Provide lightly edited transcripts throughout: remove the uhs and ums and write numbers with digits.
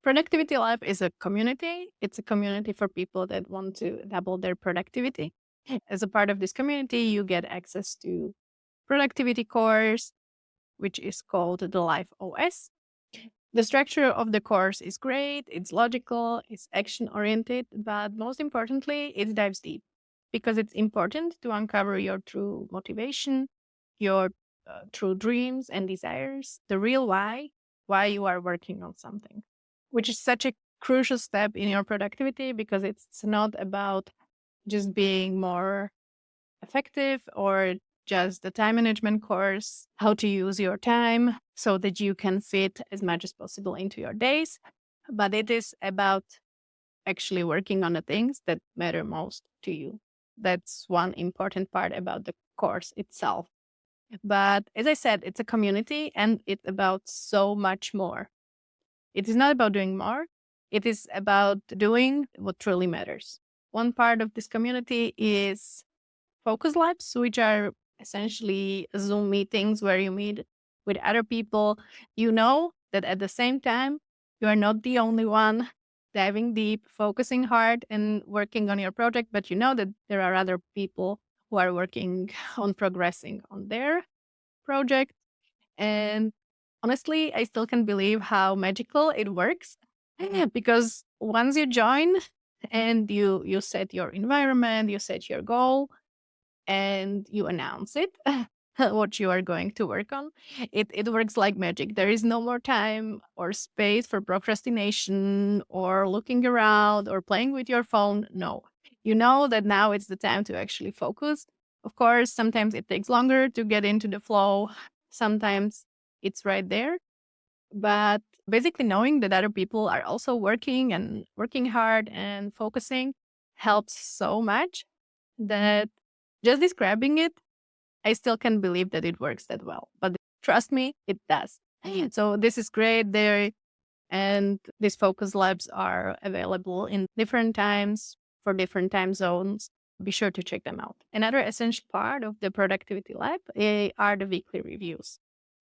Productivity Lab is a community. It's a community for people that want to double their productivity. As a part of this community, you get access to productivity course, which is called the Life OS. The structure of the course is great, it's logical, it's action oriented, but most importantly, it dives deep because it's important to uncover your true motivation, your true dreams and desires, the real why you are working on something, which is such a crucial step in your productivity because it's not about just being more effective or just the time management course, how to use your time so that you can fit as much as possible into your days. But it is about actually working on the things that matter most to you. That's one important part about the course itself. But as I said, it's a community and it's about so much more. It is not about doing more, it is about doing what truly matters. One part of this community is focus labs, which are essentially Zoom meetings where you meet with other people. You know that at the same time, you are not the only one diving deep, focusing hard, and working on your project, but you know that there are other people who are working on progressing on their project. And honestly, I still can't believe how magical it works because once you join and you set your environment, you set your goal, and you announce it, what you are going to work on, it works like magic. There is no more time or space for procrastination or looking around or playing with your phone. No, you know that now it's the time to actually focus. Of course, sometimes it takes longer to get into the flow. Sometimes it's right there. But basically, knowing that other people are also working and working hard and focusing helps so much that just describing it, I still can't believe that it works that well. But trust me, it does. So this is great there. And these focus labs are available in different times for different time zones. Be sure to check them out. Another essential part of the productivity lab are the weekly reviews.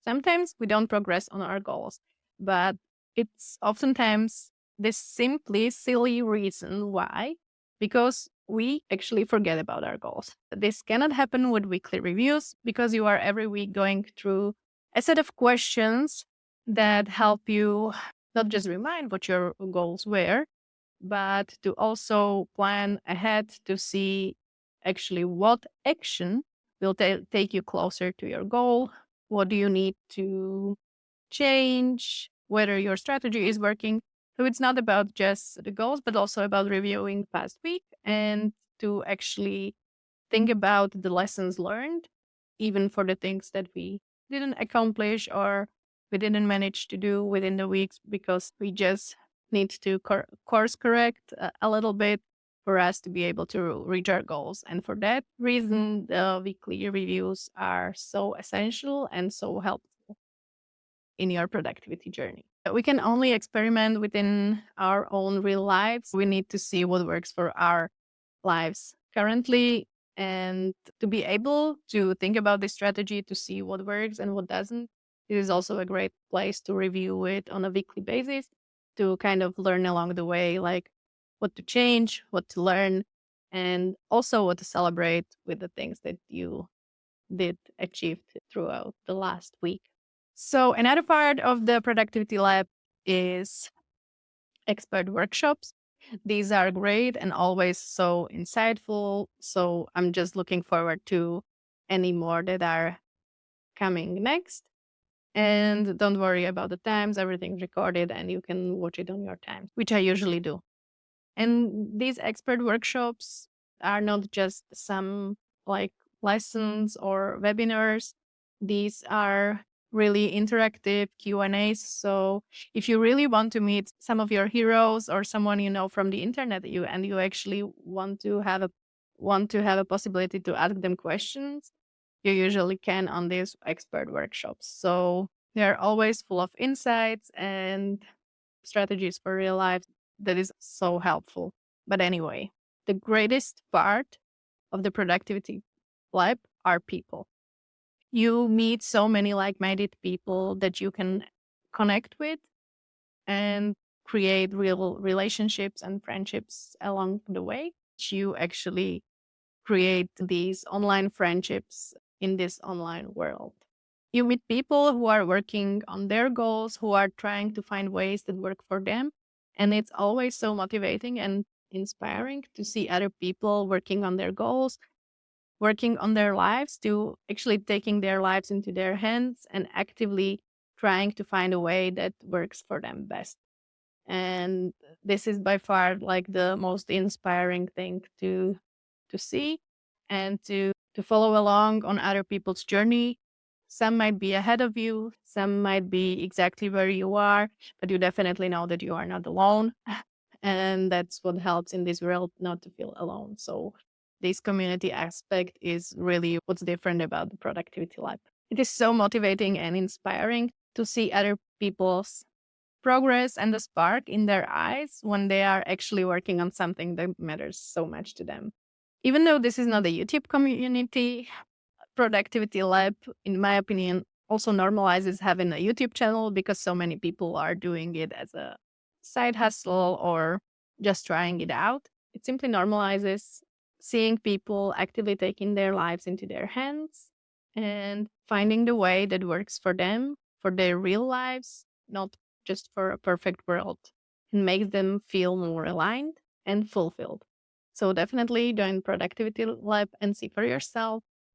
Sometimes we don't progress on our goals, but it's oftentimes this simply silly reason why, because we actually forget about our goals. This cannot happen with weekly reviews because you are every week going through a set of questions that help you not just remind what your goals were, but to also plan ahead to see actually what action will take you closer to your goal. What do you need to change? Whether your strategy is working. So it's not about just the goals, but also about reviewing past week and to actually think about the lessons learned, even for the things that we didn't accomplish or we didn't manage to do within the weeks because we just need to course correct a little bit for us to be able to reach our goals. And for that reason, the weekly reviews are so essential and so helpful in your productivity journey. We can only experiment within our own real lives. We need to see what works for our lives currently and to be able to think about this strategy to see what works and what doesn't. It is also a great place to review it on a weekly basis to kind of learn along the way, like what to change, what to learn, and also what to celebrate with the things that you did achieve throughout the last week. So another part of the productivity lab is expert workshops. These are great and always so insightful. So I'm just looking forward to any more that are coming next. And don't worry about the times, everything's recorded and you can watch it on your time, which I usually do. And these expert workshops are not just some like lessons or webinars. These are really interactive Q&As. So if you really want to meet some of your heroes or someone you know from the internet and you actually want to have a possibility to ask them questions, you usually can on these expert workshops. So they're always full of insights and strategies for real life that is so helpful. But anyway, the greatest part of the productivity lab are people. You meet so many like minded people that you can connect with. And create real relationships and friendships along the way. You actually create these online friendships in this online world. You meet people who are working on their goals, who are trying to find ways that work for them. And it's always so motivating and inspiring to see other people working on their goals, working on their lives, to actually taking their lives into their hands and actively trying to find a way that works for them best. And this is by far like the most inspiring thing to see and to follow along on other people's journey. Some might be ahead of you, some might be exactly where you are, but you definitely know that you are not alone. And that's what helps in this world, not to feel alone. So this community aspect is really what's different about the productivity lab. It is so motivating and inspiring to see other people's progress and the spark in their eyes when they are actually working on something that matters so much to them. Even though this is not a YouTube community, Productivity Lab, in my opinion, also normalizes having a YouTube channel because so many people are doing it as a side hustle or just trying it out. It simply normalizes seeing people actively taking their lives into their hands and finding the way that works for them, for their real lives, not just for a perfect world, and makes them feel more aligned and fulfilled. So definitely join Productivity Lab and see for yourself